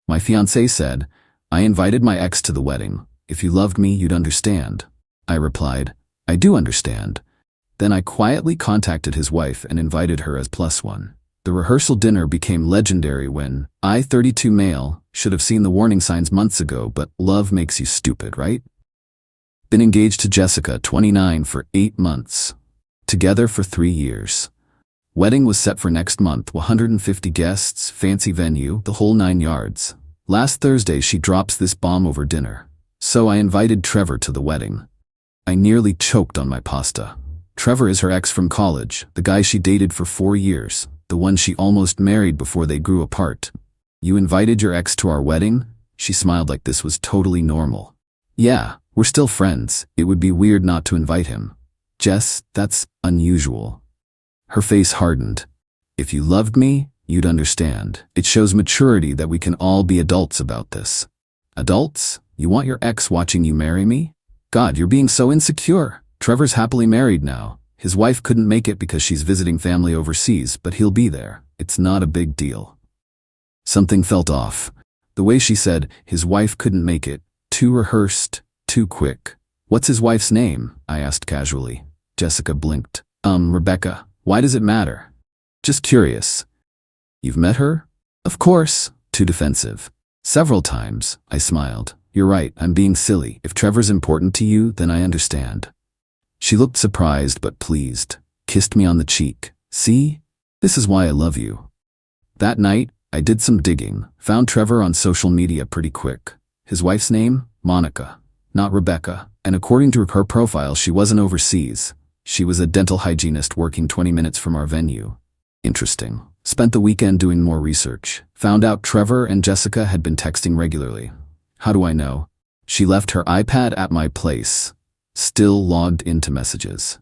My fiancé said, "I invited my ex to the wedding. If you loved me, you'd understand." I replied, "I do understand." Then I quietly contacted his wife and invited her as +1. The rehearsal dinner became legendary when I, 32 male, should have seen the warning signs months ago, but love makes you stupid, right? Been engaged to Jessica, 29, for 8 months. Together for 3 years. Wedding was set for next month, 150 guests, fancy venue, the whole 9 yards. Last Thursday she drops this bomb over dinner. So I invited Trevor to the wedding. I nearly choked on my pasta. Trevor is her ex from college, the guy she dated for 4 years, the one she almost married before they grew apart. "You invited your ex to our wedding?" She smiled like this was totally normal. "Yeah, we're still friends. It would be weird not to invite him." "Jess, that's unusual." Her face hardened. "If you loved me, you'd understand. It shows maturity that we can all be adults about this." "Adults? You want your ex watching you marry me? God, you're being so insecure." Trevor's happily married now. His wife couldn't make it because she's visiting family overseas, but he'll be there. It's not a big deal. Something felt off. The way she said, his wife couldn't make it, too rehearsed, too quick. "What's his wife's name?" I asked casually. Jessica blinked. Rebecca. Why does it matter?" "Just curious." "You've met her?" "Of course." Too defensive. "Several times." I smiled. "You're right, I'm being silly. If Trevor's important to you, then I understand." She looked surprised but pleased, kissed me on the cheek. "See? This is why I love you." That night, I did some digging, found Trevor on social media pretty quick. His wife's name? Monica, not Rebecca, and according to her profile she wasn't overseas. She was a dental hygienist working 20 minutes from our venue. Interesting. Spent the weekend doing more research. Found out Trevor and Jessica had been texting regularly. How do I know? She left her iPad at my place. Still logged into messages.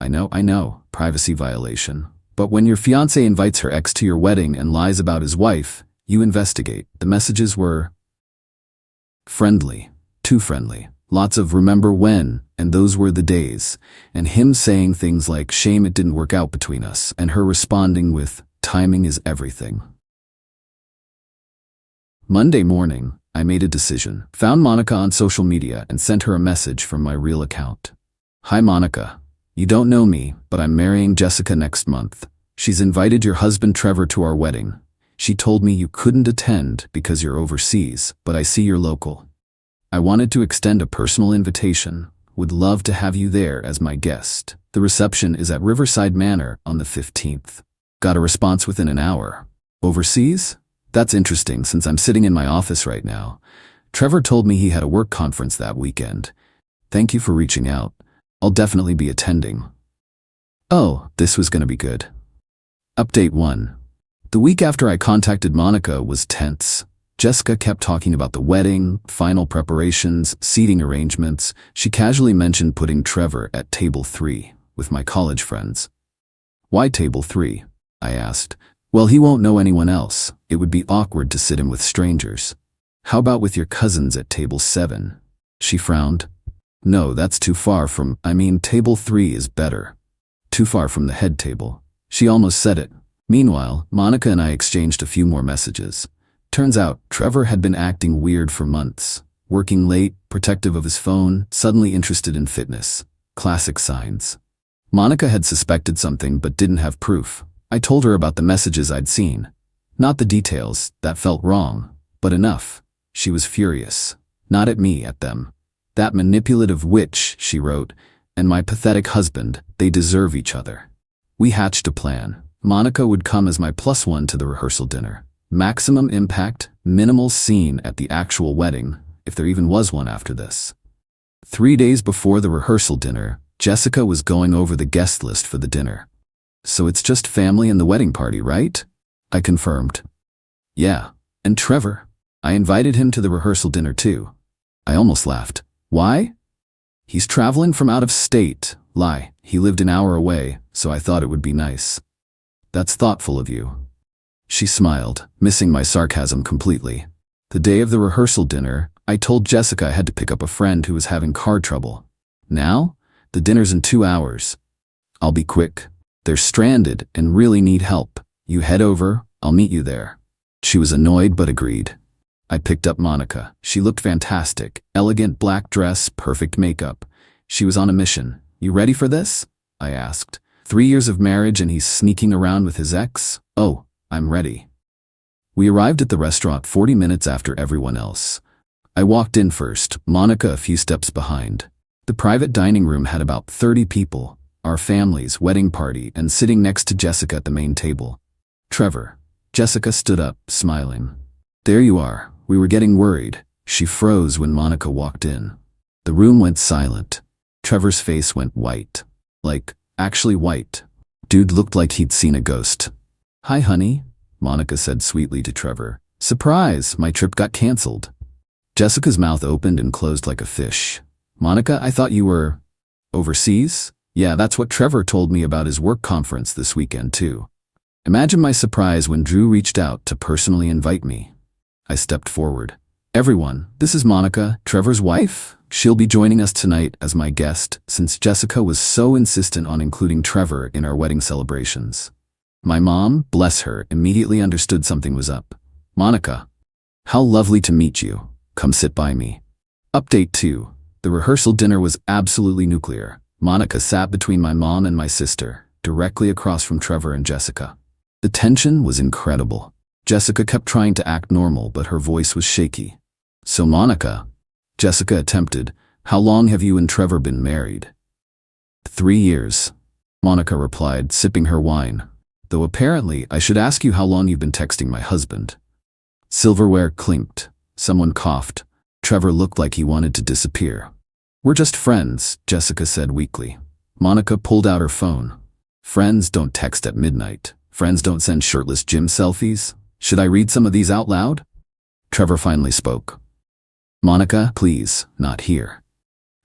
I know, privacy violation. But when your fiancé invites her ex to your wedding and lies about his wife, you investigate. The messages were friendly, too friendly. Lots of "remember when," and those were the days. And him saying things like, "Shame it didn't work out between us," and her responding with, "Timing is everything." Monday morning, I made a decision. Found Monica on social media and sent her a message from my real account. "Hi Monica. You don't know me, but I'm marrying Jessica next month. She's invited your husband Trevor to our wedding. She told me you couldn't attend because you're overseas, but I see you're local. I wanted to extend a personal invitation. Would love to have you there as my guest. The reception is at Riverside Manor on the 15th. Got a response within an hour. Overseas? That's interesting since I'm sitting in my office right now. Trevor told me he had a work conference that weekend. Thank you for reaching out. I'll definitely be attending." Oh, this was gonna be good. Update 1. The week after I contacted Monica was tense. Jessica kept talking about the wedding, final preparations, seating arrangements. She casually mentioned putting Trevor at table 3 with my college friends. "Why table 3? I asked. "Well, he won't know anyone else. It would be awkward to sit him with strangers." "How about with your cousins at table 7? She frowned. "No, that's too far from, table 3 is better. Too far from the head table." She almost said it. Meanwhile, Monica and I exchanged a few more messages. Turns out, Trevor had been acting weird for months. Working late, protective of his phone, suddenly interested in fitness. Classic signs. Monica had suspected something but didn't have proof. I told her about the messages I'd seen. Not the details, that felt wrong, but enough. She was furious. Not at me, at them. "That manipulative witch," she wrote, "and my pathetic husband, they deserve each other." We hatched a plan. Monica would come as my +1 to the rehearsal dinner. Maximum impact, minimal scene at the actual wedding, if there even was one after this. 3 days before the rehearsal dinner, Jessica was going over the guest list for the dinner. "So it's just family and the wedding party, right?" I confirmed. "Yeah, and Trevor. I invited him to the rehearsal dinner too." I almost laughed. "Why?" "He's traveling from out of state." Lie, he lived an hour away, so I thought it would be nice. "That's thoughtful of you." She smiled, missing my sarcasm completely. The day of the rehearsal dinner, I told Jessica I had to pick up a friend who was having car trouble. "Now? The dinner's in 2 hours. I'll be quick. They're stranded and really need help. You head over, I'll meet you there." She was annoyed but agreed. I picked up Monica. She looked fantastic. Elegant black dress, perfect makeup. She was on a mission. You ready for this? I asked. 3 years of marriage and he's sneaking around with his ex? Oh, I'm ready. We arrived at the restaurant 40 minutes after everyone else. I walked in first, Monica a few steps behind. The private dining room had about 30 people, our family's wedding party, and sitting next to Jessica at the main table. Trevor. Jessica stood up, smiling. There you are. We were getting worried. She froze when Monica walked in. The room went silent. Trevor's face went white. Like, actually white. Dude looked like he'd seen a ghost. Hi, honey, Monica said sweetly to Trevor. Surprise, my trip got canceled. Jessica's mouth opened and closed like a fish. Monica, I thought you were overseas? Yeah, that's what Trevor told me about his work conference this weekend too. Imagine my surprise when Drew reached out to personally invite me. I stepped forward. Everyone, this is Monica, Trevor's wife. She'll be joining us tonight as my guest since Jessica was so insistent on including Trevor in our wedding celebrations. My mom, bless her, immediately understood something was up. Monica, how lovely to meet you. Come sit by me. Update 2. The rehearsal dinner was absolutely nuclear. Monica sat between my mom and my sister, directly across from Trevor and Jessica. The tension was incredible. Jessica kept trying to act normal, but her voice was shaky. So Monica, Jessica attempted, how long have you and Trevor been married? 3 years, Monica replied, sipping her wine. Though apparently I should ask you how long you've been texting my husband. Silverware clinked. Someone coughed. Trevor looked like he wanted to disappear. We're just friends, Jessica said weakly. Monica pulled out her phone. Friends don't text at midnight. Friends don't send shirtless gym selfies. Should I read some of these out loud? Trevor finally spoke. Monica, please, not here.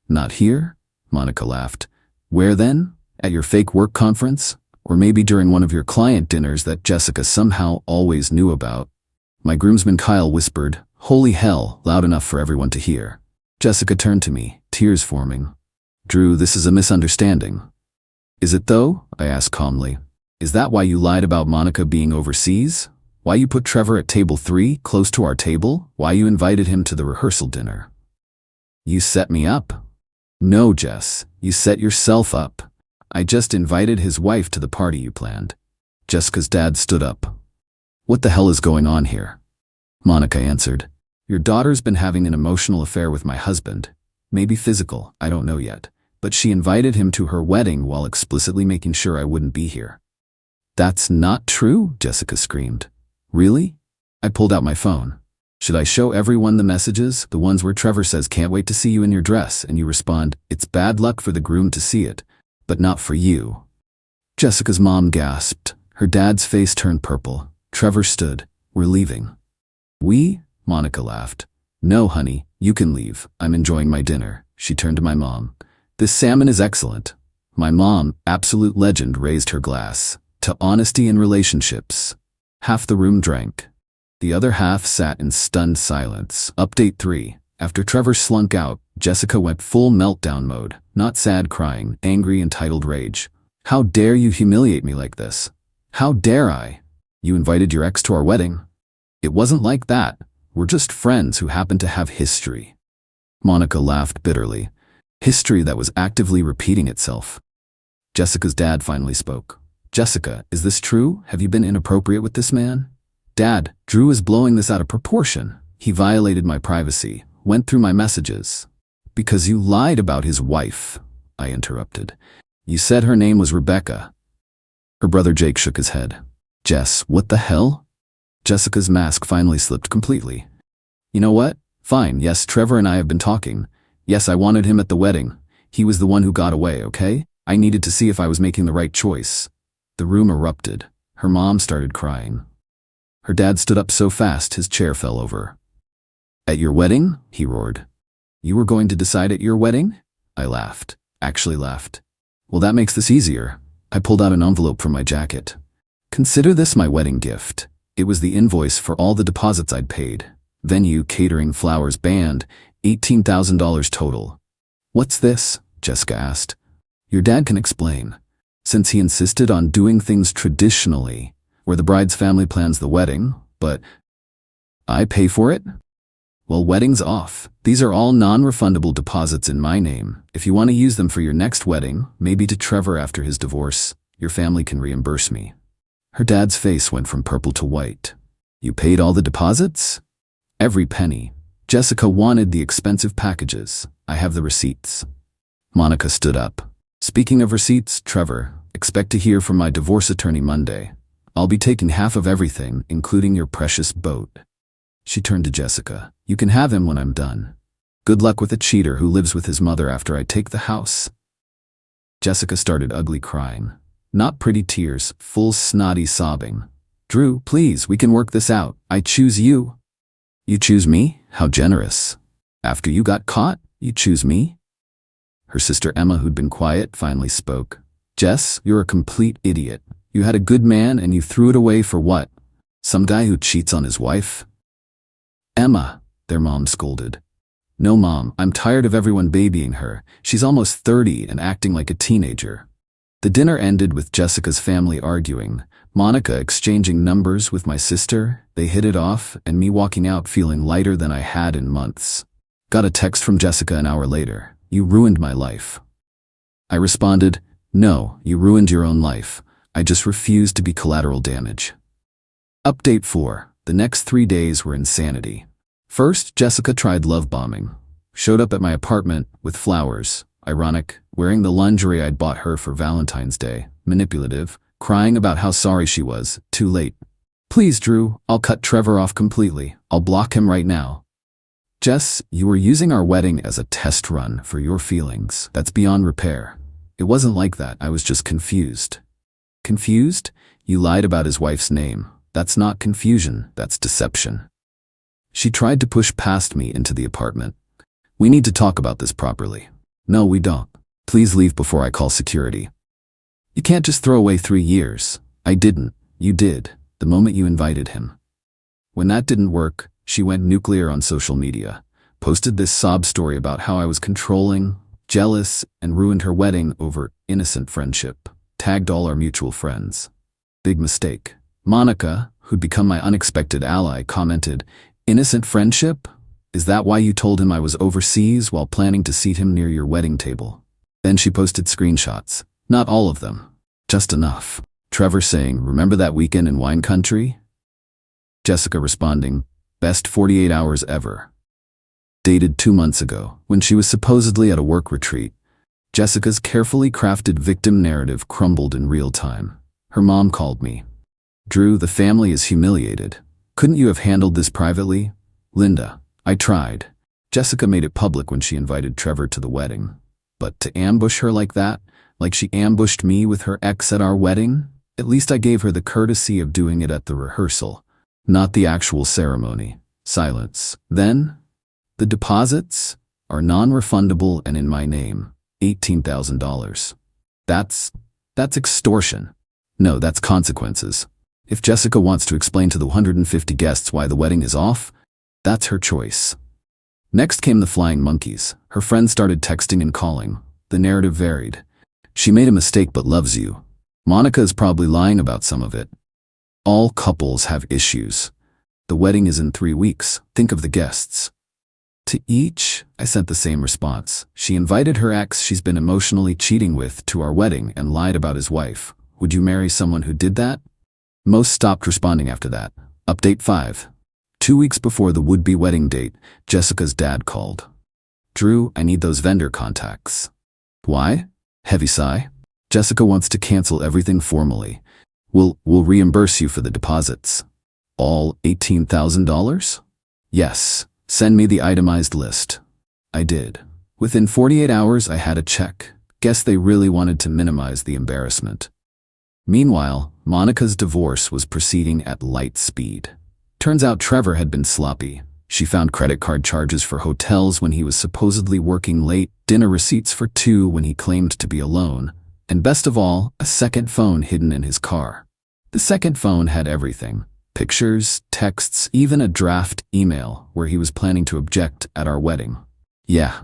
Not here? Monica laughed. Where then? At your fake work conference? Or maybe during one of your client dinners that Jessica somehow always knew about? My groomsman Kyle whispered, holy hell, loud enough for everyone to hear. Jessica turned to me, tears forming. Drew, this is a misunderstanding. Is it though? I asked calmly. Is that why you lied about Monica being overseas? Why you put Trevor at table 3, close to our table? Why you invited him to the rehearsal dinner? You set me up. No, Jess, you set yourself up. I just invited his wife to the party you planned. Jessica's dad stood up. What the hell is going on here? Monica answered. Your daughter's been having an emotional affair with my husband. Maybe physical, I don't know yet. But she invited him to her wedding while explicitly making sure I wouldn't be here. That's not true, Jessica screamed. Really? I pulled out my phone. Should I show everyone the messages, the ones where Trevor says can't wait to see you in your dress, and you respond, it's bad luck for the groom to see it, but not for you? Jessica's mom gasped. Her dad's face turned purple. Trevor stood. We're leaving. We? Monica laughed. No, honey, you can leave. I'm enjoying my dinner. She turned to my mom. This salmon is excellent. My mom, absolute legend, raised her glass. To honesty in relationships. Half the room drank. The other half sat in stunned silence. Update 3. After Trevor slunk out, Jessica went full meltdown mode. Not sad crying, angry entitled rage. How dare you humiliate me like this? How dare I? You invited your ex to our wedding? It wasn't like that. We're just friends who happen to have history. Monica laughed bitterly. History that was actively repeating itself. Jessica's dad finally spoke. Jessica, is this true? Have you been inappropriate with this man? Dad, Drew is blowing this out of proportion. He violated my privacy, went through my messages. Because you lied about his wife, I interrupted. You said her name was Rebecca. Her brother Jake shook his head. Jess, what the hell? Jessica's mask finally slipped completely. You know what? Fine, yes, Trevor and I have been talking. Yes, I wanted him at the wedding. He was the one who got away, okay? I needed to see if I was making the right choice. The room erupted. Her mom started crying. Her dad stood up so fast his chair fell over. At your wedding? He roared. You were going to decide at your wedding? I laughed. Actually laughed. Well, that makes this easier. I pulled out an envelope from my jacket. Consider this my wedding gift. It was the invoice for all the deposits I'd paid. Venue, catering, flowers, band, $18,000 total. What's this? Jessica asked. Your dad can explain. Since he insisted on doing things traditionally, where the bride's family plans the wedding, but I pay for it? Well, wedding's off. These are all non-refundable deposits in my name. If you want to use them for your next wedding, maybe to Trevor after his divorce, your family can reimburse me. Her dad's face went from purple to white. You paid all the deposits? Every penny. Jessica wanted the expensive packages. I have the receipts. Monica stood up. Speaking of receipts, Trevor, expect to hear from my divorce attorney Monday. I'll be taking half of everything, including your precious boat. She turned to Jessica. You can have him when I'm done. Good luck with a cheater who lives with his mother after I take the house. Jessica started ugly crying. Not pretty tears, full snotty sobbing. Drew, please, we can work this out. I choose you. You choose me? How generous. After you got caught, you choose me? Her sister Emma, who'd been quiet, finally spoke. Jess, you're a complete idiot. You had a good man and you threw it away for what? Some guy who cheats on his wife? Emma, their mom scolded. No, Mom, I'm tired of everyone babying her. She's almost 30 and acting like a teenager. The dinner ended with Jessica's family arguing, Monica exchanging numbers with my sister, they hit it off, and me walking out feeling lighter than I had in months. Got a text from Jessica an hour later. You ruined my life. I responded, no, you ruined your own life. I just refused to be collateral damage. Update 4. The next 3 days were insanity. First, Jessica tried love bombing. Showed up at my apartment with flowers. Ironic, wearing the lingerie I'd bought her for Valentine's Day. Manipulative, crying about how sorry she was. Too late. Please, Drew, I'll cut Trevor off completely. I'll block him right now. Jess, you were using our wedding as a test run for your feelings. That's beyond repair. It wasn't like that. I was just confused. Confused? You lied about his wife's name. That's not confusion. That's deception. She tried to push past me into the apartment. We need to talk about this properly. No, we don't. Please leave before I call security. You can't just throw away 3 years. I didn't. You did. The moment you invited him. When that didn't work, she went nuclear on social media. Posted this sob story about how I was controlling, jealous, and ruined her wedding over innocent friendship. Tagged all our mutual friends. Big mistake. Monica, who'd become my unexpected ally, commented, innocent friendship? Is that why you told him I was overseas while planning to seat him near your wedding table? Then she posted screenshots. Not all of them. Just enough. Trevor saying, remember that weekend in wine country? Jessica responding, best 48 hours ever. Dated 2 months ago, when she was supposedly at a work retreat. Jessica's carefully crafted victim narrative crumbled in real time. Her mom called me. Drew, the family is humiliated. Couldn't you have handled this privately? Linda, I tried. Jessica made it public when she invited Trevor to the wedding. But to ambush her like that, like she ambushed me with her ex at our wedding, at least I gave her the courtesy of doing it at the rehearsal, not the actual ceremony. Silence. Then, the deposits are non-refundable and in my name. $18,000. That's extortion. No, that's consequences. If Jessica wants to explain to the 150 guests why the wedding is off, that's her choice. Next came the flying monkeys. Her friends started texting and calling. The narrative varied. She made a mistake but loves you. Monica is probably lying about some of it. All couples have issues. The wedding is in 3 weeks. Think of the guests. To each, I sent the same response. She invited her ex she's been emotionally cheating with to our wedding and lied about his wife. Would you marry someone who did that? Most stopped responding after that. Update 5. 2 weeks before the would-be wedding date, Jessica's dad called. Drew, I need those vendor contacts. Why? Heavy sigh. Jessica wants to cancel everything formally. We'll reimburse you for the deposits. All $18,000? Yes. Send me the itemized list. I did. Within 48 hours, I had a check. Guess they really wanted to minimize the embarrassment. Meanwhile, Monica's divorce was proceeding at light speed. Turns out Trevor had been sloppy. She found credit card charges for hotels when he was supposedly working late, dinner receipts for 2 when he claimed to be alone, and best of all, a second phone hidden in his car. The second phone had everything. Pictures, texts, even a draft email where he was planning to object at our wedding. Yeah,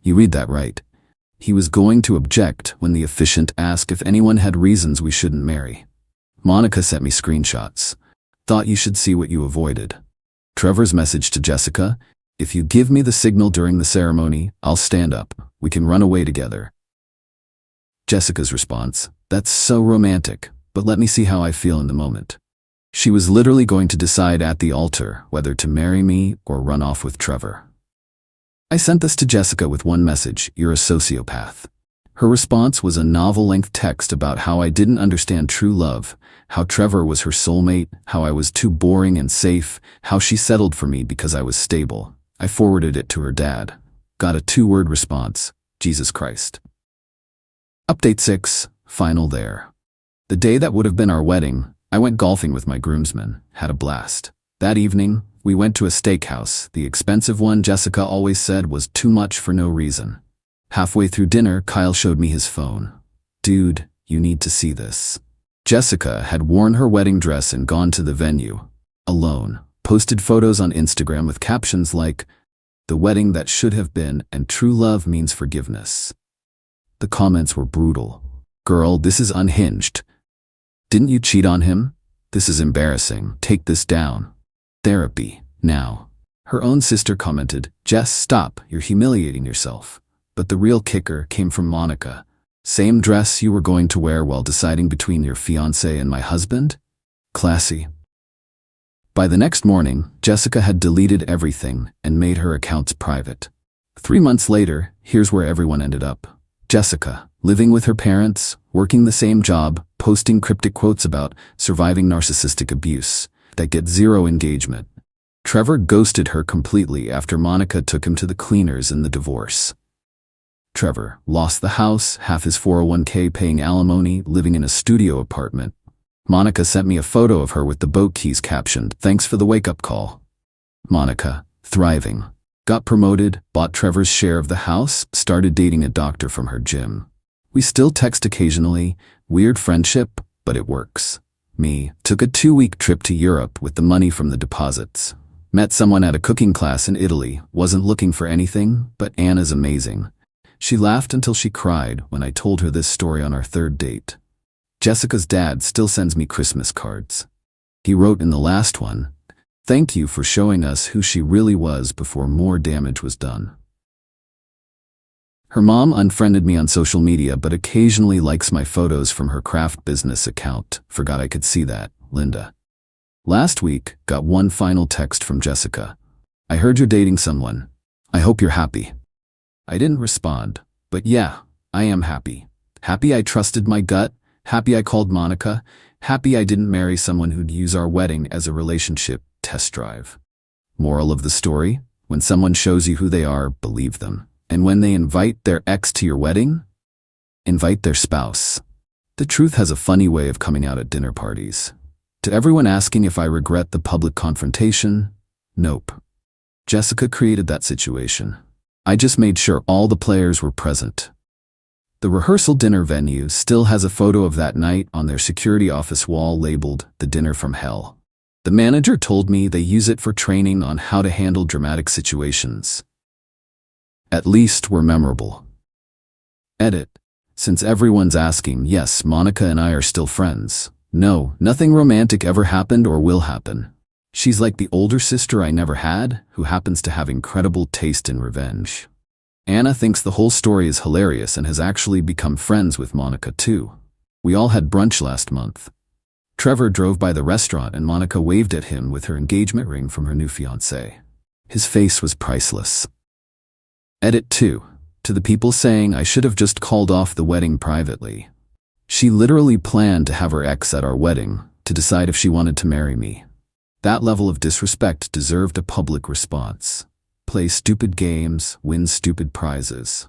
you read that right. He was going to object when the officiant asked if anyone had reasons we shouldn't marry. Monica sent me screenshots. Thought you should see what you avoided. Trevor's message to Jessica, If you give me the signal during the ceremony, I'll stand up. We can run away together. Jessica's response, that's so romantic, but let me see how I feel in the moment. She was literally going to decide at the altar whether to marry me or run off with Trevor. I sent this to Jessica with one message, you're a sociopath. Her response was a novel-length text about how I didn't understand true love, how Trevor was her soulmate, how I was too boring and safe, how she settled for me because I was stable. I forwarded it to her dad. Got a 2-word response, Jesus Christ. Update 6, final there. The day that would have been our wedding, I went golfing with my groomsmen, had a blast. That evening, we went to a steakhouse, the expensive one Jessica always said was too much for no reason. Halfway through dinner, Kyle showed me his phone. Dude, you need to see this. Jessica had worn her wedding dress and gone to the venue, alone, posted photos on Instagram with captions like, the wedding that should have been and true love means forgiveness. The comments were brutal. Girl, this is unhinged. Didn't you cheat on him? This is embarrassing. Take this down. Therapy, now. Her own sister commented, Jess, stop, you're humiliating yourself. But the real kicker came from Monica. Same dress you were going to wear while deciding between your fiancé and my husband? Classy. By the next morning, Jessica had deleted everything and made her accounts private. 3 months later, here's where everyone ended up. Jessica, living with her parents, working the same job, posting cryptic quotes about surviving narcissistic abuse that get 0 engagement. Trevor ghosted her completely after Monica took him to the cleaners in the divorce. Trevor lost the house, half his 401k paying alimony, living in a studio apartment. Monica sent me a photo of her with the boat keys captioned, thanks for the wake-up call. Monica, thriving. Got promoted, bought Trevor's share of the house, started dating a doctor from her gym. We still text occasionally, weird friendship, but it works. Me, took a 2-week trip to Europe with the money from the deposits. Met someone at a cooking class in Italy, wasn't looking for anything, but Anna's amazing. She laughed until she cried when I told her this story on our 3rd date. Jessica's dad still sends me Christmas cards. He wrote in the last one, thank you for showing us who she really was before more damage was done. Her mom unfriended me on social media but occasionally likes my photos from her craft business account. Forgot I could see that, Linda. Last week, got one final text from Jessica. I heard you're dating someone. I hope you're happy. I didn't respond, but yeah, I am happy. Happy I trusted my gut, happy I called Monica, happy I didn't marry someone who'd use our wedding as a relationship test drive. Moral of the story, when someone shows you who they are, believe them. And when they invite their ex to your wedding, invite their spouse. The truth has a funny way of coming out at dinner parties. To everyone asking if I regret the public confrontation, nope. Jessica created that situation. I just made sure all the players were present. The rehearsal dinner venue still has a photo of that night on their security office wall labeled The Dinner from Hell. The manager told me they use it for training on how to handle dramatic situations. At least we're memorable. Edit. Since everyone's asking, yes, Monica and I are still friends. No, nothing romantic ever happened or will happen. She's like the older sister I never had, who happens to have incredible taste in revenge. Anna thinks the whole story is hilarious and has actually become friends with Monica too. We all had brunch last month. Trevor drove by the restaurant and Monica waved at him with her engagement ring from her new fiancé. His face was priceless. Edit 2. To the people saying I should have just called off the wedding privately. She literally planned to have her ex at our wedding to decide if she wanted to marry me. That level of disrespect deserved a public response. Play stupid games, win stupid prizes.